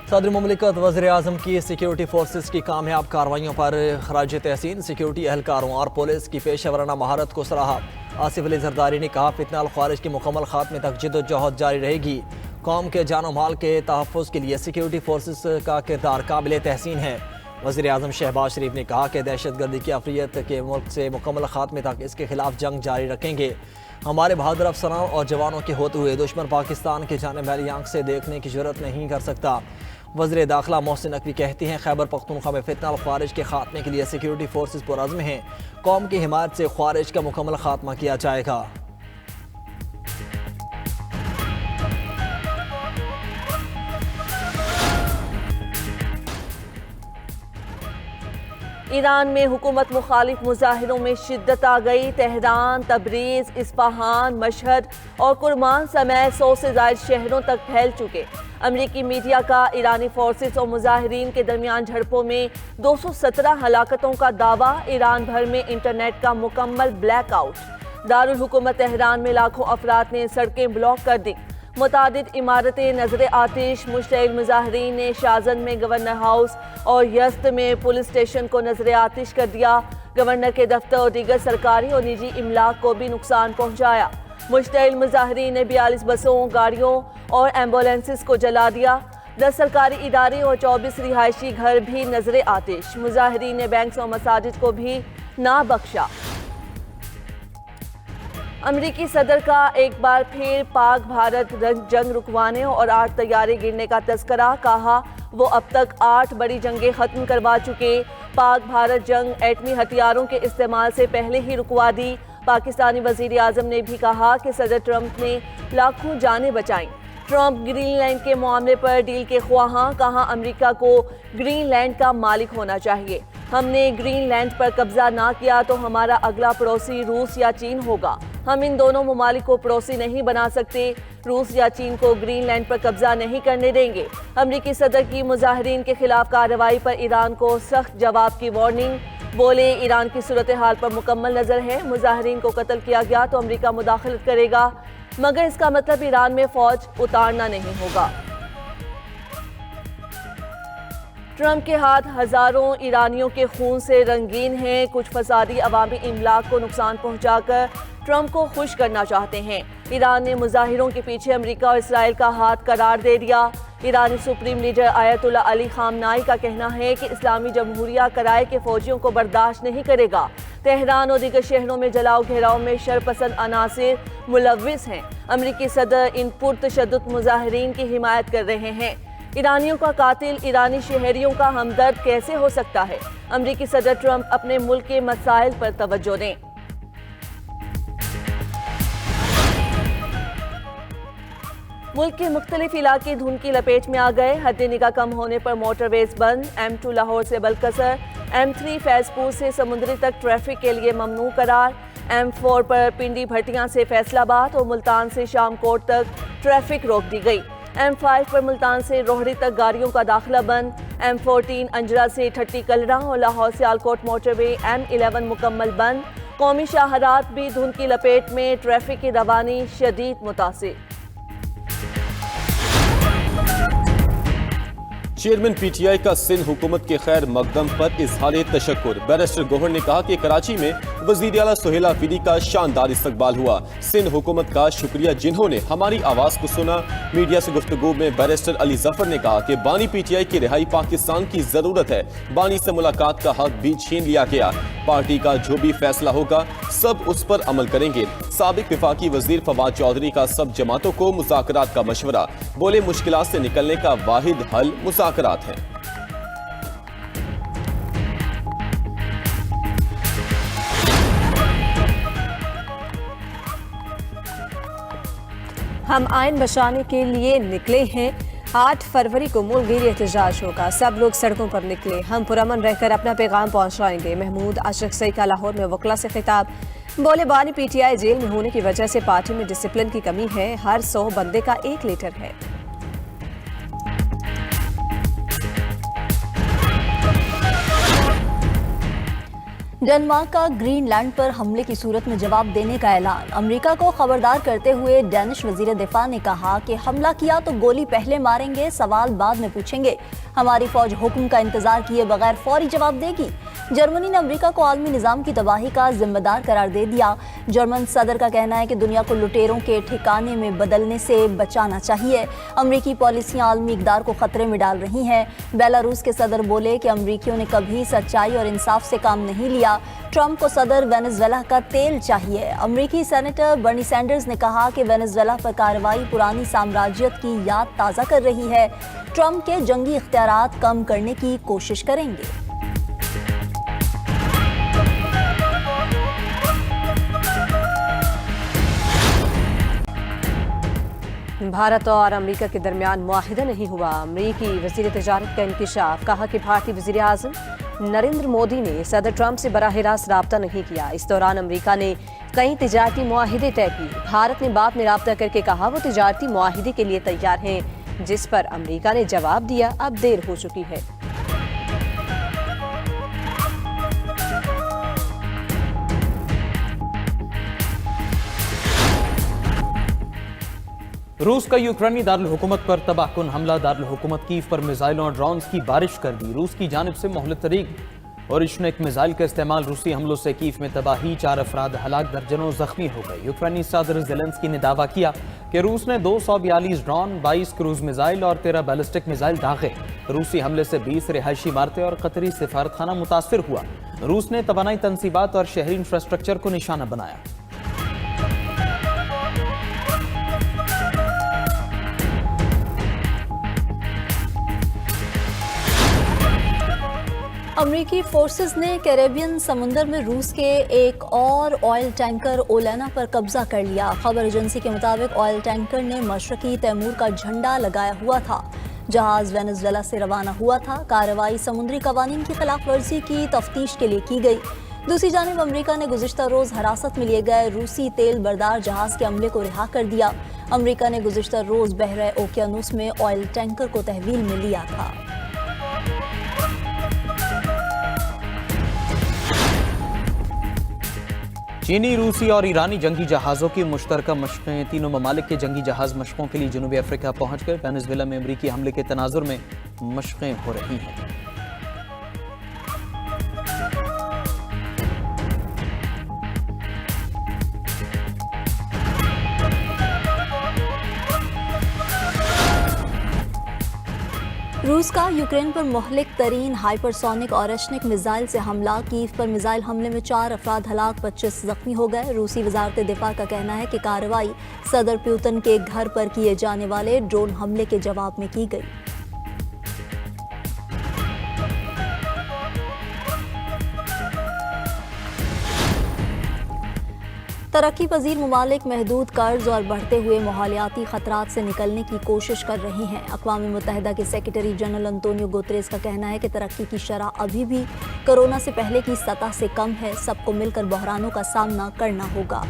सदर मुमलिकत वज़ीर आज़म की सिक्योरिटी फोर्सेस की कामयाब कार्रवाइयों पर खराज तहसीन सिक्योरिटी एहलकारों और पुलिस की पेशेवराना महारत को सराहा। आसिफ अली जरदारी ने कहा, फितना ख्वारिज के मुकम्मल खात्मे तक जिद्दोजहद जारी रहेगी। कौम के जानो माल के तहफ़्फ़ुज़ के लिए सिक्योरिटी फोर्सेस का किरदार काबिल तहसीन है। वज़ीर आज़म शहबाज शरीफ ने कहा कि दहशत गर्दी की अफरियत के मुल्क से मुकम्मल खात्मे तक इसके खिलाफ जंग जारी रखेंगे। हमारे बहादुर अफसरान और जवानों के होते हुए दुश्मन पाकिस्तान की जानिब मैली आंख से देखने की जरूरत नहीं कर सकता। वज़ीर दाखिला मोहसिन नकवी कहती हैं, खैबर पख्तूनख्वा में फितना ख्वारिज के खात्मे के लिए सिक्योरिटी फोर्सेस पुरअज़्म हैं। कौम की हिमायत से ख्वारिज का मुकम्मल खात्मा किया जाएगा। ईरान में हुकूमत मुखालिफ मुजाहिरों में शिद्दत आ गई। तेहरान, तबरीज, इस्फहान, मशहद और कुरमान समेत 100 से ज़ायद शहरों तक फैल चुके। अमरीकी मीडिया का ईरानी फोर्सेस और मुजाहिरीन के दरमियान झड़पों में 217 हलाकतों का दावा। ईरान भर में इंटरनेट का मुकम्मल ब्लैकआउट। दारुल हुकूमत तेहरान में लाखों अफराद ने सड़कें ब्लॉक कर दी। मुतादिद इमारतें नजर आतिश। मुश्तइल मुजाहिरीन ने शाजन में गवर्नर हाउस और यज़्द में पुलिस स्टेशन को नजर आतिश कर दिया। गवर्नर के दफ्तर और दीगर सरकारी और निजी इमलाक को भी नुकसान पहुंचाया। मुश्तइल मुजाहिरीन ने 42 बसों, गाड़ियों और एम्बुलेंसेस को जला दिया। 10 सरकारी इदारे और 24 रिहायशी घर भी नजर आतिश। मुजाहिरीन ने बैंक और मसाजिद को भी ना बख्शा। अमरीकी सदर का एक बार फिर पाक भारत जंग रुकवाने और 8 तैयारे गिरने का तस्करा। कहा, वो अब तक 8 बड़ी जंगें खत्म करवा चुके। पाक भारत जंग एटमी हथियारों के इस्तेमाल से पहले ही रुकवा दी। पाकिस्तानी वजीर आज़म ने भी कहा कि सदर ट्रंप ने लाखों जानें बचाईं। ट्रंप ग्रीनलैंड के मामले पर डील के ख्वाहां। कहा, अमेरिका को ग्रीनलैंड का मालिक होना चाहिए। हमने ग्रीनलैंड पर कब्जा ना किया तो हमारा अगला पड़ोसी रूस या चीन होगा। हम इन दोनों ममालिक को पड़ोसी नहीं बना सकते। रूस या चीन को ग्रीनलैंड पर कब्जा नहीं करने देंगे। अमरीकी सदर की मुजाहिरीन के खिलाफ कार्रवाई पर ईरान को सख्त जवाब की वार्निंग। बोले, ईरान की सूरत हाल पर मुकम्मल नजर है। मुजाहिरीन को कत्ल किया गया तो अमरीका मुदाखलत करेगा, मगर इसका मतलब ईरान में फौज उतारना नहीं होगा। ट्रंप के हाथ हजारों ईरानियों के खून से रंगीन हैं। कुछ फसादी अवामी इमलाक को नुकसान पहुंचाकर ट्रंप को खुश करना चाहते हैं। ईरान ने मुजाहिरों के पीछे अमेरिका और इसराइल का हाथ करार दे दिया। ईरानी supreme leader Ayatollah Ali Khamenei का कहना है कि इस्लामी जमहूरिया कराए के फौजियों को बर्दाश्त नहीं करेगा। तेहरान और दीगर शहरों में जलाओ घेराव में शरपसंद अनासिर मुलव्विस हैं। अमरीकी सदर इन पुरतशद्दुद मुजाहिरीन की हिमायत कर रहे हैं। ईरानियों का कातिल ईरानी शहरियों का हमदर्द कैसे हो सकता है? अमरीकी सदर ट्रंप अपने मुल्क के मसाइल पर तवज्जो दें। मुल्क के मुख्तलिफ इलाके धुंध की लपेट में आ गए। हद निगाह कम होने पर मोटरवेज बंद। M2 लाहौर से बलकसर, M3 फैजपुर से समुंदरी तक ट्रैफिक के लिए ममनू करार। M4 पर पिंडी भटियां से फैसलाबाद और मुल्तान से शामकोट तक ट्रैफिक रोक दी गई। M5 पर मुल्तान से रोहड़ी तक गाड़ियों का दाखिला बंद। M14 अंजरा से ठट्टी कलरा और लाहौर से आलकोट मोटरवे M11 मुकम्मल बंद। कौमी शाहरात भी धुंध की लपेट में, ट्रैफिक की रवानी शदीद मुतासिर। चेयरमैन पीटीआई का सिंध हुकूमत के खैर मकदम पर इजहार तशक्कुर। बैरिस्टर गौहर ने कहा कि कराची में वजीर आला सुहेल आफरीदी का शानदार इस्तकबाल हुआ। सिंध हुकूमत का शुक्रिया जिन्होंने हमारी आवाज को सुना। मीडिया से गुफ्तगू में बैरिस्टर अली जफर ने कहा कि बानी पीटीआई की रिहाई पाकिस्तान की जरूरत है। बानी से मुलाकात का हक भी छीन लिया गया। पार्टी का जो भी फैसला होगा सब उस पर अमल करेंगे। साबिक विफाकी वजीर फवाद चौधरी का सब जमातों को मुज़ाकरात का मशवरा। बोले, मुश्किलात से निकलने का वाहिद हल मुज़ाकरात है। हम आइन बचाने के लिए निकले हैं। 8 फरवरी को मुल्क गिर एहतजाज होगा। सब लोग सड़कों पर निकले। हम पुरअमन रहकर अपना पैगाम पहुंचाएंगे। महमूद अशरफ सई का लाहौर में वकला से खिताब। बोले, बानी पीटीआई जेल में होने की वजह से पार्टी में डिसिप्लिन की कमी है। हर 100 बंदे का 1 लीटर है। डेनमार्क का ग्रीनलैंड पर हमले की सूरत में जवाब देने का ऐलान। अमेरिका को खबरदार करते हुए डेनिश वजीर दिफा ने कहा कि हमला किया तो गोली पहले मारेंगे, सवाल बाद में पूछेंगे। हमारी फौज हुक्म का इंतजार किए बगैर फौरी जवाब देगी। जर्मनी ने अमेरिका को आलमी निजाम की तबाही का जिम्मेदार करार दे दिया। जर्मन सदर का कहना है कि दुनिया को लुटेरों के ठिकाने में बदलने से बचाना चाहिए। अमेरिकी पॉलिसियां आलमी इक़दार को खतरे में डाल रही हैं। बेलारूस के सदर बोले कि अमेरिकियों ने कभी सच्चाई और इंसाफ से काम नहीं लिया। ट्रंप को सदर वेनेजुएला का तेल चाहिए। अमेरिकी सेनेटर बर्नी सैंडर्स ने कहा कि वेनेजुएला पर कार्रवाई पुरानी साम्राज्यत की याद ताज़ा कर रही है। ट्रंप के जंगी इख्तियारात कम करने की कोशिश करेंगे। भारत और अमेरिका के दरमियान मुआहिदा नहीं हुआ। अमेरिकी वज़ीर तिजारत का इंकिशाफ। कहा कि भारतीय वज़ीर आज़म नरेंद्र मोदी ने सदर ट्रंप से बराह रास्त राब्ता नहीं किया। इस दौरान अमेरिका ने कई तिजारती मुआहिदे तय किए। भारत ने बाद में राब्ता करके कहा वो तिजारती मुआहिदे के लिए तैयार हैं, जिस पर अमेरिका ने जवाब दिया अब देर हो चुकी है। रूस का यूक्रेनी दारुल हुकूमत पर तबाहकुन हमला। दारुल हुकूमत कीव पर मिसाइलों और ड्रोन्स की बारिश कर दी। रूस की जानिब से मोहलत तरीक और इश्नेक मिसाइल का इस्तेमाल। रूसी हमलों से कीव में तबाही, 4 अफराद हलाक, दर्जनों जख्मी हो गए। यूक्रेनी सदर ज़ेलेंस्की ने दावा किया कि रूस ने 242 ड्रोन, 22 क्रूज मिसाइल और 13 बैलिस्टिक मिसाइल दागे। रूसी हमले से 20 रिहायशी इमारतें और कतरी सिफारतखाना मुतासर हुआ। रूस ने तवानाई तनसीबात और शहरी इंफ्रास्ट्रक्चर को निशाना बनाया। अमेरिकी फोर्सेस ने कैरेबियन समुंदर में रूस के एक और ऑयल टैंकर ओलेना पर कब्जा कर लिया। खबर एजेंसी के मुताबिक ऑयल टैंकर ने मशरकी तैमूर का झंडा लगाया हुआ था। जहाज वेनेजुएला से रवाना हुआ था। कार्रवाई समुद्री कवानीन की खिलाफ वर्जी की तफ्तीश के लिए की गई। दूसरी जानिब अमेरिका ने गुज़िश्ता रोज हिरासत में लिए गए रूसी तेल बरदार जहाज के अमले को रिहा कर दिया। अमेरिका ने गुज़िश्ता रोज बहरे ओकियानूस में ऑयल टैंकर को तहवील में लिया था। चीनी, रूसी और ईरानी जंगी जहाज़ों की मुश्तरका मशक़ें। तीनों ममालिक के जंगी जहाज़ मशक़ों के लिए जनूबी अफ्रीका पहुँच गए। वेनेजुएला में अमरीकी हमले के तनाजुर में मशक़ें हो रही हैं। रूस का यूक्रेन पर मुहलिक तरीन हाइपरसोनिक और एशनिक मिसाइल से हमला। कीव पर मिसाइल हमले में 4 अफराद हलाक, 25 जख्मी हो गए। रूसी वजारत दिफा का कहना है कि कार्रवाई सदर पुतिन के घर पर किए जाने वाले ड्रोन हमले के जवाब में की गई। तरक्की पजीर ममालिक महदूद कर्ज और बढ़ते हुए माहौलियाती खतरात से निकलने की कोशिश कर रही हैं। अक़वाम मुत्तहिदा के सेक्रेटरी जनरल अंतोनियो गुतरेस का कहना है कि तरक्की की शरह अभी भी कोरोना से पहले की सतह से कम है। सबको मिलकर बहरानों का सामना करना होगा।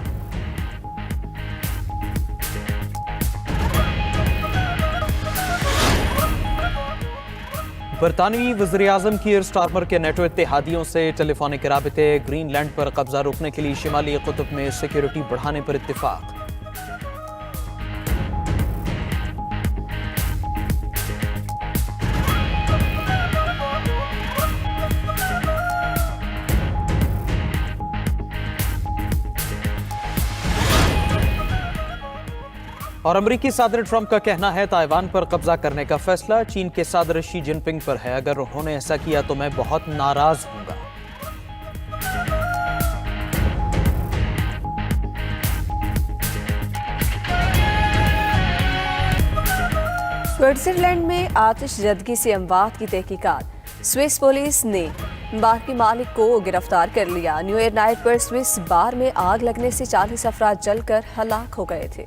बरतानवी वज़ीर-ए-आज़म कीर स्टारमर के नेटो इत्तेहादियों से टेलीफोनिक राबते। ग्रीनलैंड पर कब्जा रोकने के लिए शिमाली कुतुब में सिक्योरिटी बढ़ाने पर इत्तिफाक। और अमरीकी सदर ट्रंप का कहना है ताइवान पर कब्जा करने का फैसला चीन के सदर शी जिनपिंग पर है। अगर उन्होंने ऐसा किया तो मैं बहुत नाराज हूंगा। स्विट्जरलैंड में आतिशजदगी से अमवात की तहकीकात। स्विस पुलिस ने बार के मालिक को गिरफ्तार कर लिया। न्यू ईयर नाइट पर स्विस बार में आग लगने से 40 अफराद जलकर हलाक हो गए थे।